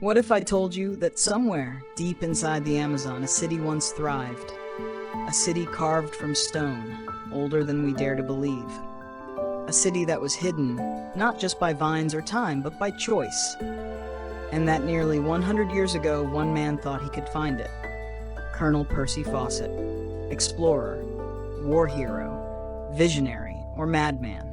What if I told you that somewhere deep inside the Amazon, a city once thrived? A city carved from stone, older than we dare to believe. A city that was hidden, not just by vines or time, but by choice. And that nearly 100 years ago, one man thought he could find it. Colonel Percy Fawcett, explorer, war hero, visionary, or madman.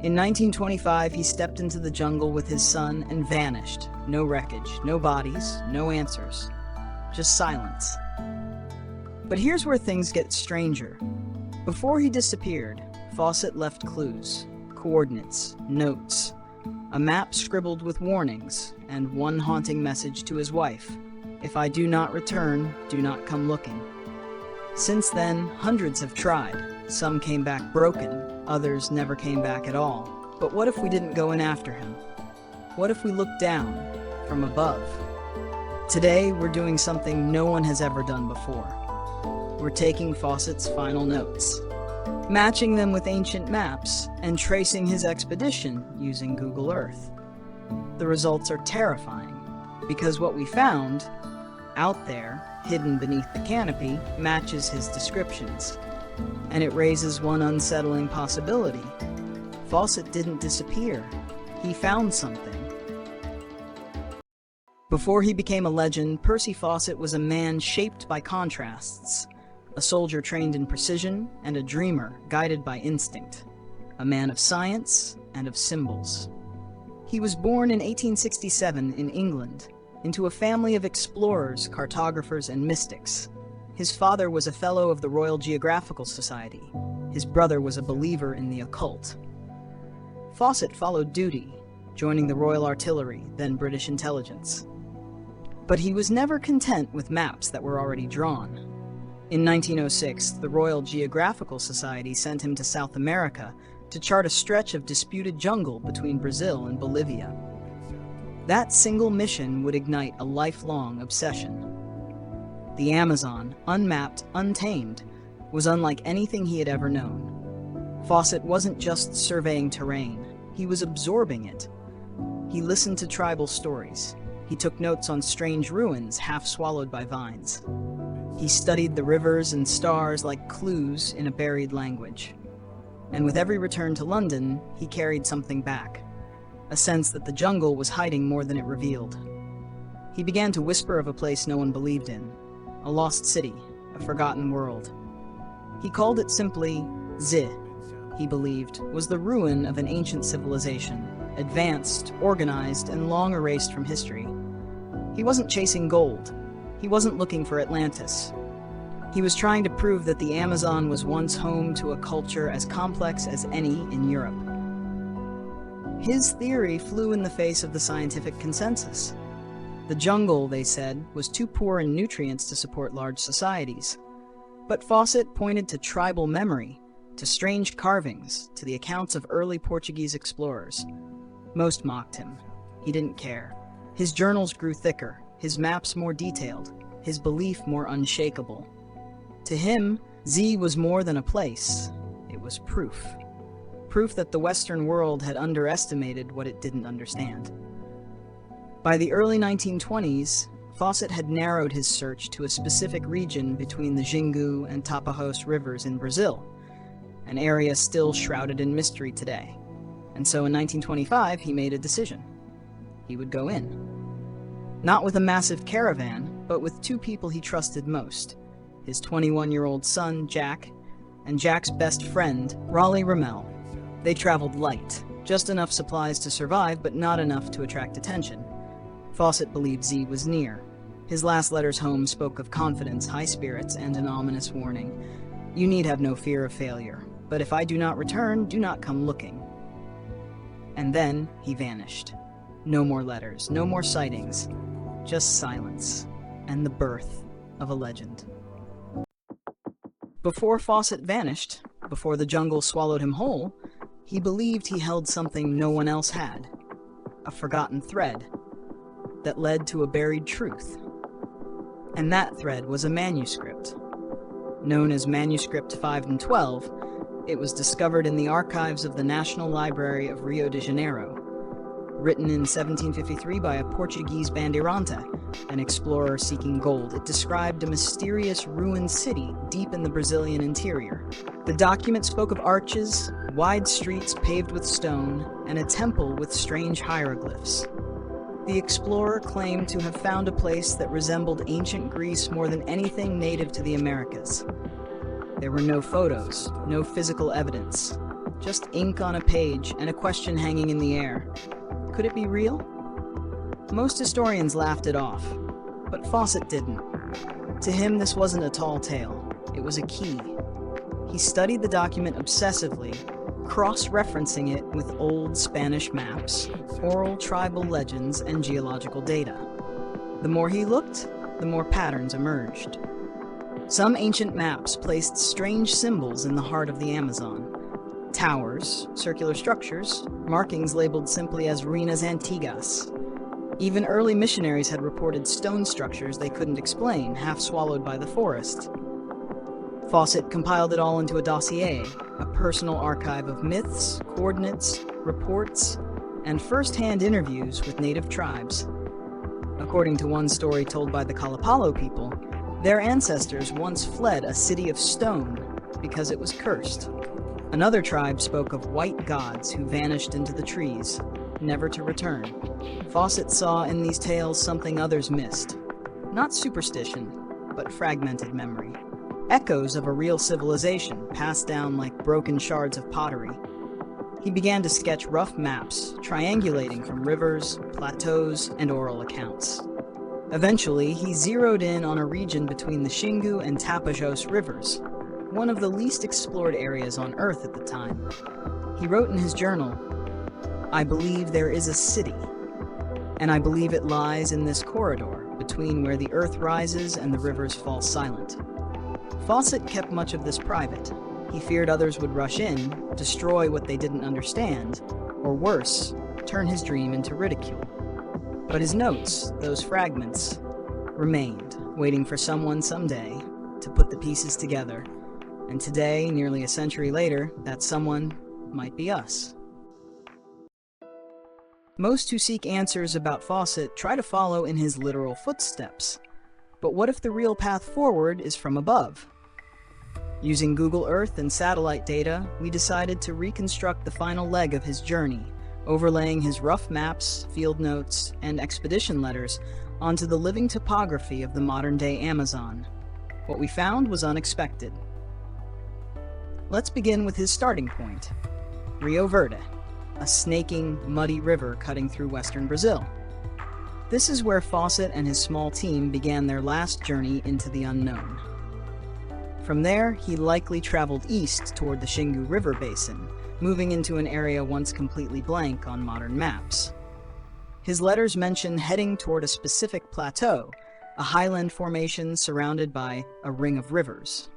In 1925, he stepped into the jungle with his son and vanished. No wreckage, no bodies, no answers. Just silence. But here's where things get stranger. Before he disappeared, Fawcett left clues, coordinates, notes, a map scribbled with warnings, and one haunting message to his wife: "If I do not return, do not come looking." Since then, hundreds have tried. Some came back broken, others never came back at all. But what if we didn't go in after him? What if we looked down, from above? Today, we're doing something no one has ever done before. We're taking Fawcett's final notes, matching them with ancient maps, and tracing his expedition using Google Earth. The results are terrifying, because what we found, out there, hidden beneath the canopy, matches his descriptions. And it raises one unsettling possibility. Fawcett didn't disappear. He found something. Before he became a legend, Percy Fawcett was a man shaped by contrasts. A soldier trained in precision, and a dreamer guided by instinct. A man of science and of symbols. He was born in 1867 in England, into a family of explorers, cartographers, and mystics. His father was a fellow of the Royal Geographical Society. His brother was a believer in the occult. Fawcett followed duty, joining the Royal Artillery, then British intelligence. But he was never content with maps that were already drawn. In 1906, the Royal Geographical Society sent him to South America to chart a stretch of disputed jungle between Brazil and Bolivia. That single mission would ignite a lifelong obsession. The Amazon, unmapped, untamed, was unlike anything he had ever known. Fawcett wasn't just surveying terrain, he was absorbing it. He listened to tribal stories. He took notes on strange ruins half swallowed by vines. He studied the rivers and stars like clues in a buried language. And with every return to London, he carried something back. A sense that the jungle was hiding more than it revealed. He began to whisper of a place no one believed in. A lost city, a forgotten world. He called it simply Z. He believed, was the ruin of an ancient civilization, advanced, organized, and long erased from history. He wasn't chasing gold. He wasn't looking for Atlantis. He was trying to prove that the Amazon was once home to a culture as complex as any in Europe. His theory flew in the face of the scientific consensus. The jungle, they said, was too poor in nutrients to support large societies. But Fawcett pointed to tribal memory, to strange carvings, to the accounts of early Portuguese explorers. Most mocked him. He didn't care. His journals grew thicker, his maps more detailed, his belief more unshakable. To him, Z was more than a place. It was proof. Proof that the Western world had underestimated what it didn't understand. By the early 1920s, Fawcett had narrowed his search to a specific region between the Xingu and Tapajos rivers in Brazil, an area still shrouded in mystery today. And so in 1925, he made a decision. He would go in. Not with a massive caravan, but with two people he trusted most, his 21-year-old son, Jack, and Jack's best friend, Raleigh Ramel. They traveled light, just enough supplies to survive, but not enough to attract attention. Fawcett believed Z was near. His last letters home spoke of confidence, high spirits, and an ominous warning. "You need have no fear of failure, but if I do not return, do not come looking." And then he vanished. No more letters, no more sightings, just silence, and the birth of a legend. Before Fawcett vanished, before the jungle swallowed him whole, he believed he held something no one else had, a forgotten thread that led to a buried truth. And that thread was a manuscript. Known as Manuscript 5 and 12, it was discovered in the archives of the National Library of Rio de Janeiro. Written in 1753 by a Portuguese bandeirante, an explorer seeking gold, it described a mysterious ruined city deep in the Brazilian interior. The document spoke of arches, wide streets paved with stone, and a temple with strange hieroglyphs. The explorer claimed to have found a place that resembled ancient Greece more than anything native to the Americas. There were no photos, no physical evidence, just ink on a page and a question hanging in the air. Could it be real? Most historians laughed it off, but Fawcett didn't. To him, this wasn't a tall tale. It was a key. He studied the document obsessively, cross-referencing it with old Spanish maps, oral tribal legends, and geological data. The more he looked, the more patterns emerged. Some ancient maps placed strange symbols in the heart of the Amazon. Towers, circular structures, markings labeled simply as ruinas antiguas. Even early missionaries had reported stone structures they couldn't explain, half swallowed by the forest. Fawcett compiled it all into a dossier, a personal archive of myths, coordinates, reports, and first-hand interviews with native tribes. According to one story told by the Kalapalo people, their ancestors once fled a city of stone because it was cursed. Another tribe spoke of white gods who vanished into the trees, never to return. Fawcett saw in these tales something others missed. Not superstition, but fragmented memory. Echoes of a real civilization passed down like broken shards of pottery. He began to sketch rough maps, triangulating from rivers, plateaus, and oral accounts. Eventually, he zeroed in on a region between the Xingu and Tapajos rivers, one of the least explored areas on Earth at the time. He wrote in his journal, "I believe there is a city, and I believe it lies in this corridor between where the earth rises and the rivers fall silent." Fawcett kept much of this private. He feared others would rush in, destroy what they didn't understand, or worse, turn his dream into ridicule. But his notes, those fragments, remained, waiting for someone someday to put the pieces together. And today, nearly a century later, that someone might be us. Most who seek answers about Fawcett try to follow in his literal footsteps. But what if the real path forward is from above? Using Google Earth and satellite data, we decided to reconstruct the final leg of his journey, overlaying his rough maps, field notes, and expedition letters onto the living topography of the modern-day Amazon. What we found was unexpected. Let's begin with his starting point, Rio Verde, a snaking, muddy river cutting through western Brazil. This is where Fawcett and his small team began their last journey into the unknown. From there, he likely traveled east toward the Xingu River basin, moving into an area once completely blank on modern maps. His letters mention heading toward a specific plateau, a highland formation surrounded by a ring of rivers.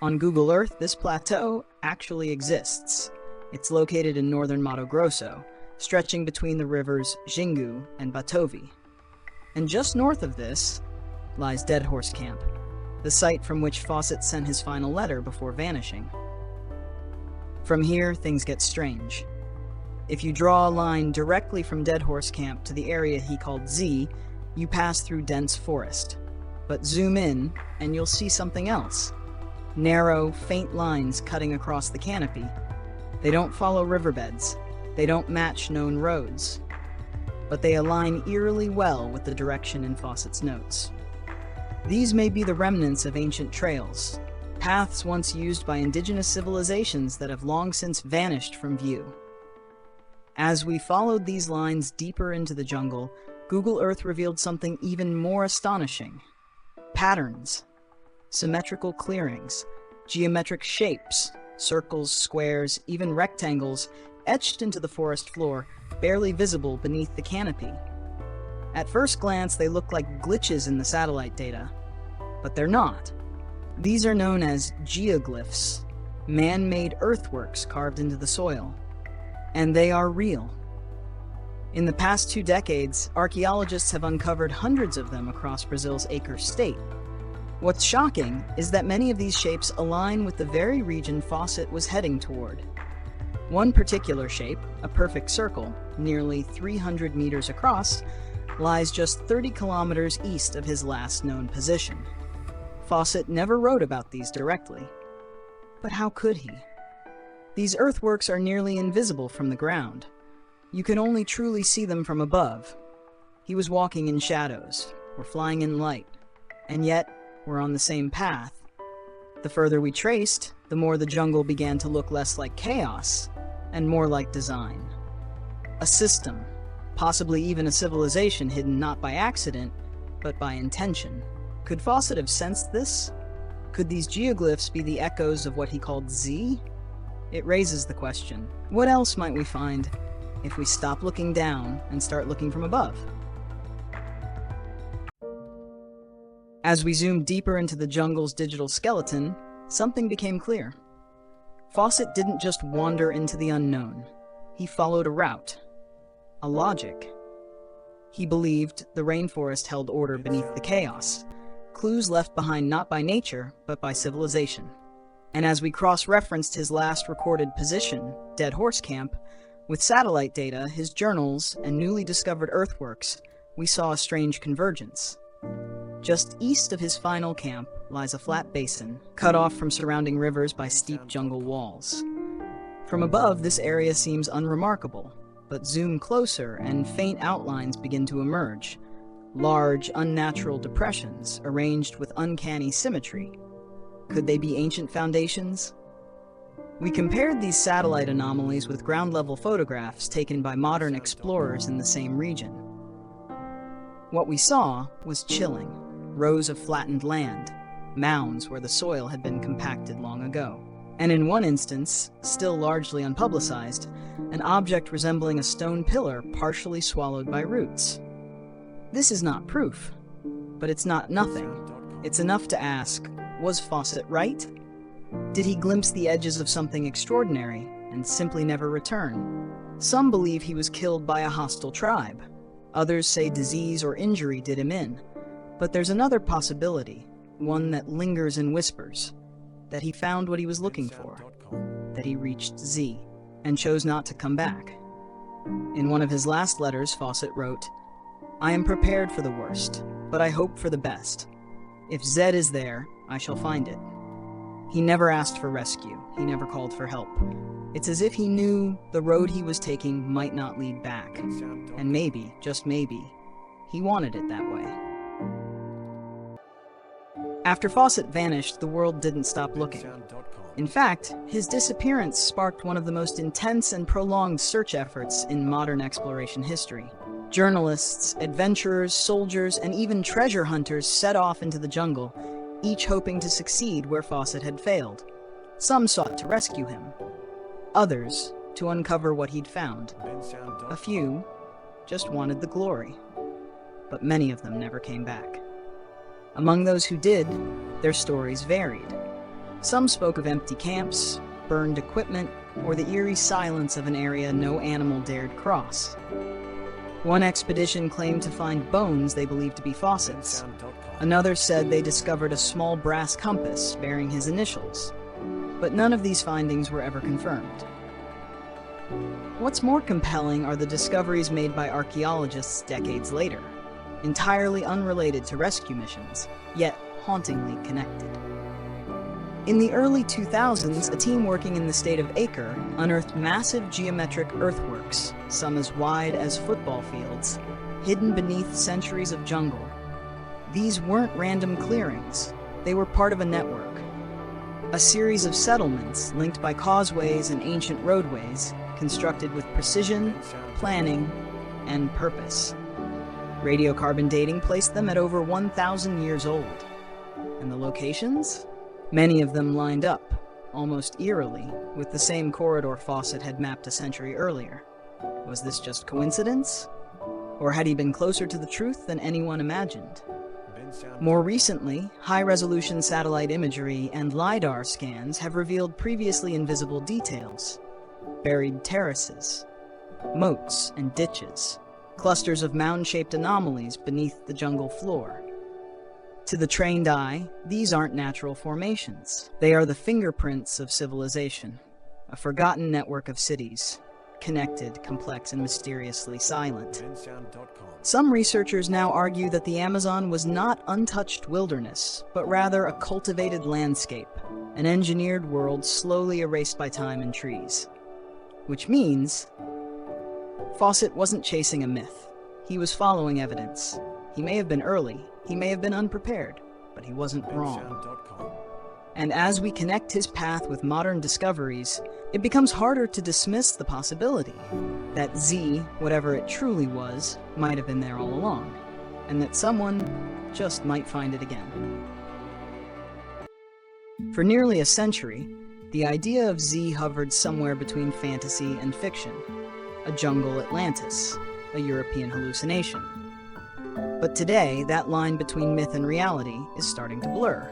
On Google Earth, this plateau actually exists. It's located in northern Mato Grosso, stretching between the rivers Xingu and Batovi. And just north of this lies Dead Horse Camp, the site from which Fawcett sent his final letter before vanishing. From here, things get strange. If you draw a line directly from Dead Horse Camp to the area he called Z, you pass through dense forest. But zoom in, and you'll see something else. Narrow, faint lines cutting across the canopy. They don't follow riverbeds. They don't match known roads. But they align eerily well with the direction in Fawcett's notes. These may be the remnants of ancient trails, paths once used by indigenous civilizations that have long since vanished from view. As we followed these lines deeper into the jungle, Google Earth revealed something even more astonishing. Patterns. Symmetrical clearings, geometric shapes, circles, squares, even rectangles, etched into the forest floor, barely visible beneath the canopy. At first glance, they look like glitches in the satellite data, but they're not. These are known as geoglyphs, man-made earthworks carved into the soil, and they are real. In the past 2 decades, archaeologists have uncovered hundreds of them across Brazil's Acre state. What's shocking is that many of these shapes align with the very region Fawcett was heading toward. One particular shape, a perfect circle, nearly 300 meters across, lies just 30 kilometers east of his last known position. Fawcett never wrote about these directly. But how could he? These earthworks are nearly invisible from the ground. You can only truly see them from above. He was walking in shadows, or flying in light, and yet we're on the same path. The further we traced, the more the jungle began to look less like chaos and more like design. A system, possibly even a civilization hidden not by accident, but by intention. Could Fawcett have sensed this? Could these geoglyphs be the echoes of what he called Z? It raises the question, what else might we find if we stop looking down and start looking from above? As we zoomed deeper into the jungle's digital skeleton, something became clear. Fawcett didn't just wander into the unknown. He followed a route, a logic. He believed the rainforest held order beneath the chaos, clues left behind not by nature, but by civilization. And as we cross-referenced his last recorded position, Dead Horse Camp, with satellite data, his journals, and newly discovered earthworks, we saw a strange convergence. Just east of his final camp lies a flat basin, cut off from surrounding rivers by steep jungle walls. From above, this area seems unremarkable, but zoom closer and faint outlines begin to emerge. Large, unnatural depressions arranged with uncanny symmetry. Could they be ancient foundations? We compared these satellite anomalies with ground-level photographs taken by modern explorers in the same region. What we saw was chilling. Rows of flattened land, mounds where the soil had been compacted long ago. And in one instance, still largely unpublicized, an object resembling a stone pillar partially swallowed by roots. This is not proof, but it's not nothing. It's enough to ask, was Fawcett right? Did he glimpse the edges of something extraordinary and simply never return? Some believe he was killed by a hostile tribe. Others say disease or injury did him in. But there's another possibility, one that lingers in whispers, that he found what he was looking for, that he reached Z, and chose not to come back. In one of his last letters, Fawcett wrote, "I am prepared for the worst, but I hope for the best. If Z is there, I shall find it." He never asked for rescue, he never called for help. It's as if he knew the road he was taking might not lead back, and maybe, just maybe, he wanted it that way. After Fawcett vanished, the world didn't stop looking. In fact, his disappearance sparked one of the most intense and prolonged search efforts in modern exploration history. Journalists, adventurers, soldiers, and even treasure hunters set off into the jungle, each hoping to succeed where Fawcett had failed. Some sought to rescue him. Others, to uncover what he'd found. A few just wanted the glory. But many of them never came back. Among those who did, their stories varied. Some spoke of empty camps, burned equipment, or the eerie silence of an area no animal dared cross. One expedition claimed to find bones they believed to be Fawcett's. Another said they discovered a small brass compass bearing his initials. But none of these findings were ever confirmed. What's more compelling are the discoveries made by archaeologists decades later, entirely unrelated to rescue missions, yet hauntingly connected. In the early 2000s, a team working in the state of Acre unearthed massive geometric earthworks, some as wide as football fields, hidden beneath centuries of jungle. These weren't random clearings, they were part of a network. A series of settlements linked by causeways and ancient roadways, constructed with precision, planning, and purpose. Radiocarbon dating placed them at over 1,000 years old. And the locations? Many of them lined up, almost eerily, with the same corridor Fawcett had mapped a century earlier. Was this just coincidence? Or had he been closer to the truth than anyone imagined? More recently, high-resolution satellite imagery and LiDAR scans have revealed previously invisible details. Buried terraces, moats and ditches, clusters of mound-shaped anomalies beneath the jungle floor. To the trained eye, these aren't natural formations. They are the fingerprints of civilization, a forgotten network of cities, connected, complex, and mysteriously silent. Some researchers now argue that the Amazon was not untouched wilderness, but rather a cultivated landscape, an engineered world slowly erased by time and trees. Which means Fawcett wasn't chasing a myth. He was following evidence. He may have been early, he may have been unprepared, but he wasn't wrong. And as we connect his path with modern discoveries, it becomes harder to dismiss the possibility that Z, whatever it truly was, might have been there all along, and that someone just might find it again. For nearly a century, the idea of Z hovered somewhere between fantasy and fiction, a jungle Atlantis, a European hallucination. But today, that line between myth and reality is starting to blur,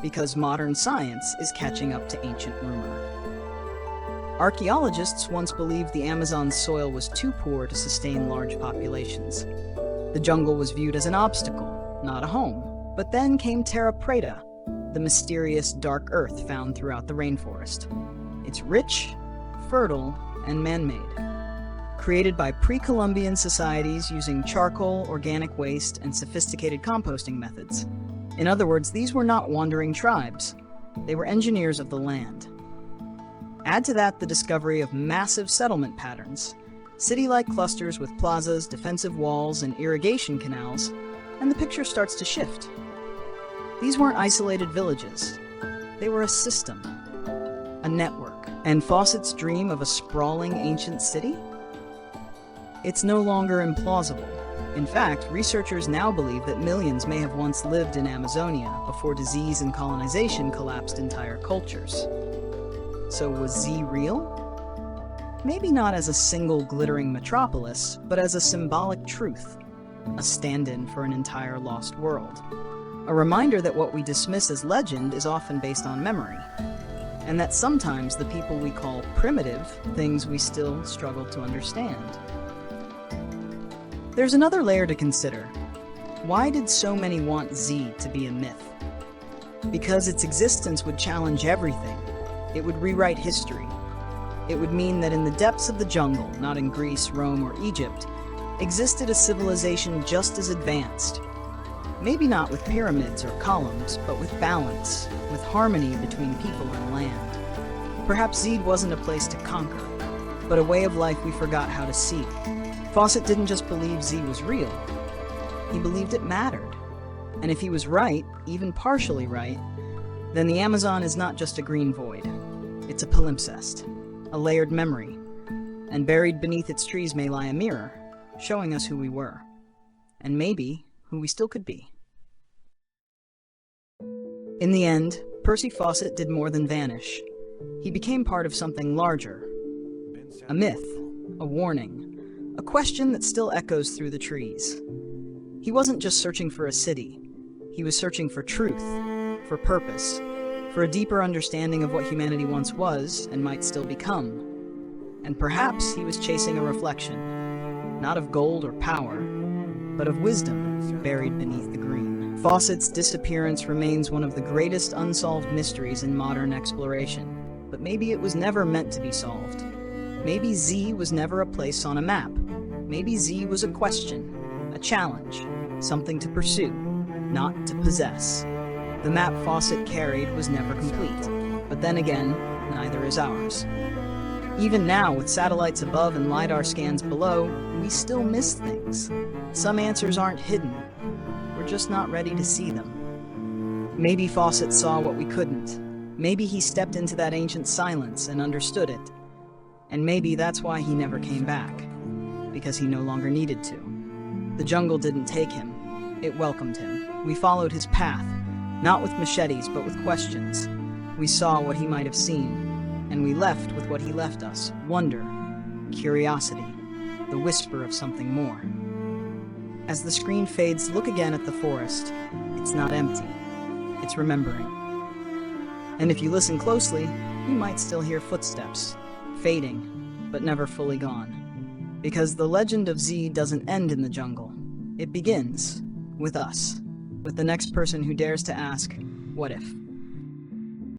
because modern science is catching up to ancient rumor. Archaeologists once believed the Amazon's soil was too poor to sustain large populations. The jungle was viewed as an obstacle, not a home. But then came Terra Preta, the mysterious dark earth found throughout the rainforest. It's rich, fertile, and man-made. Created by pre-Columbian societies using charcoal, organic waste, and sophisticated composting methods. In other words, these were not wandering tribes. They were engineers of the land. Add to that the discovery of massive settlement patterns, city-like clusters with plazas, defensive walls, and irrigation canals, and the picture starts to shift. These weren't isolated villages. They were a system, a network. And Fawcett's dream of a sprawling ancient city? It's no longer implausible. In fact, researchers now believe that millions may have once lived in Amazonia before disease and colonization collapsed entire cultures. So was Z real? Maybe not as a single glittering metropolis, but as a symbolic truth, a stand-in for an entire lost world. A reminder that what we dismiss as legend is often based on memory, and that sometimes the people we call primitive, things we still struggle to understand. There's another layer to consider. Why did so many want Z to be a myth? Because its existence would challenge everything. It would rewrite history. It would mean that in the depths of the jungle, not in Greece, Rome, or Egypt, existed a civilization just as advanced. Maybe not with pyramids or columns, but with balance, with harmony between people and land. Perhaps Z wasn't a place to conquer, but a way of life we forgot how to see. Fawcett didn't just believe Z was real, he believed it mattered. And if he was right, even partially right, then the Amazon is not just a green void. It's a palimpsest, a layered memory, and buried beneath its trees may lie a mirror, showing us who we were, and maybe who we still could be. In the end, Percy Fawcett did more than vanish. He became part of something larger, a myth, a warning, a question that still echoes through the trees. He wasn't just searching for a city. He was searching for truth, for purpose, for a deeper understanding of what humanity once was and might still become. And perhaps he was chasing a reflection, not of gold or power, but of wisdom buried beneath the green. Fawcett's disappearance remains one of the greatest unsolved mysteries in modern exploration, but maybe it was never meant to be solved. Maybe Z was never a place on a map. Maybe Z was a question, a challenge, something to pursue, not to possess. The map Fawcett carried was never complete, but then again, neither is ours. Even now, with satellites above and LiDAR scans below, we still miss things. Some answers aren't hidden. We're just not ready to see them. Maybe Fawcett saw what we couldn't. Maybe he stepped into that ancient silence and understood it. And maybe that's why he never came back, because he no longer needed to. The jungle didn't take him, it welcomed him. We followed his path, not with machetes, but with questions. We saw what he might have seen, and we left with what he left us: wonder, curiosity, the whisper of something more. As the screen fades, look again at the forest. It's not empty, it's remembering. And if you listen closely, you might still hear footsteps, fading, but never fully gone. Because the legend of Z doesn't end in the jungle. It begins with us, with the next person who dares to ask, what if?